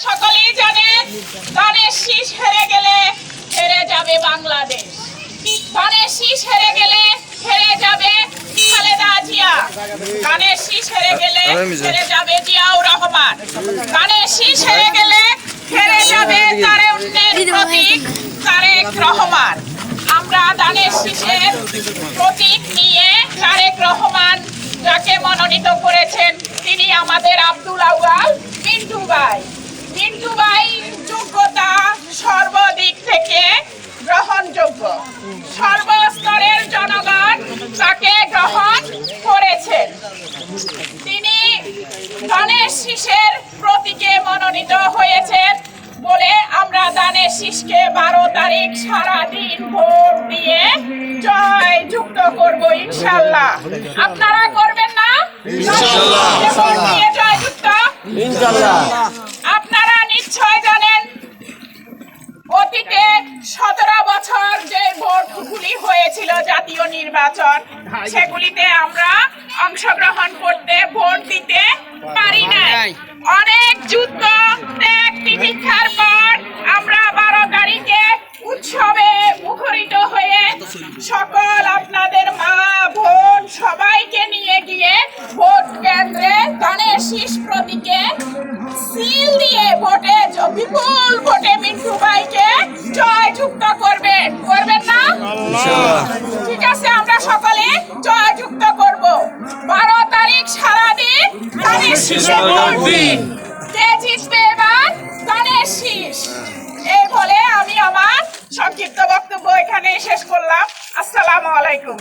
সকলেই জানেন ধানের শীষ হেরে গেলে হেরে যাবে বাংলাদেশ। ধানের শীষ হেরে গেলে হেরে যাবে খালেদা জিয়া। ধানের শীষ হেরে গেলে হেরে যাবে জিয়াউর রহমান। ধানের শীষ হেরে গেলে হেরে যাবে তারেন্টের প্রতীক তারেক রহমান। আমরা ধানের শীষের প্রতীক নিয়ে তারেক রহমান যাকে মনোনীত করেছেন তিনি আমাদের আব্দুল আউয়াল মিন্টু ভাই। মিন্টু ভাই যোগ্যতা সর্বদিক থেকে গ্রহণযোগ্য, সর্বস্তরের জনগণ তাকে গ্রহণ করেছেন। তিনি ধানের শীষের প্রতীকে মনোনীত হয়েছেন বলে আমরা ধানের শীষকে 12 তারিখ সারাদিন ভোট দিয়ে জয় যুক্ত করব ইনশাআল্লাহ। আপনারা করবেন না? ইনশাআল্লাহ। ভোট দিয়ে জয় যুক্ত ইনশাআল্লাহ। আপনারা নিশ্চয় জানেন অতীতে 17 বছর যে ভোটগুলি হয়েছিল জাতীয় নির্বাচন, সেগুলিতে আমরা অংশগ্রহণ করতে ভোট দিতে পারি নাই। অনেক যুদ্ধ ত্যাগ তিতিক্ষার পর আমরা 12 তারিখে উৎসবে মুখরিত হয়ে সকল আপনাদের মা বোন সবাইকে নিয়ে গিয়ে ভোট কেন্দ্রে ধানের শীষ প্রতীকে সিল দিয়ে ভোটে বিপুল ভোটে মিন্টু ভাইকে জয়যুক্ত করবেন না? ঠিক আছে, আমরা সকলে জয়যুক্ত করব। 12 তারিখ সারাদিন ধানের শীষে ভোট দিন। কে জিতবে এবার? ধানের শীষ। এই বলে আমি আমার সংক্ষিপ্ত বক্তব্য এখানে শেষ করলাম। আসসালামু আলাইকুম।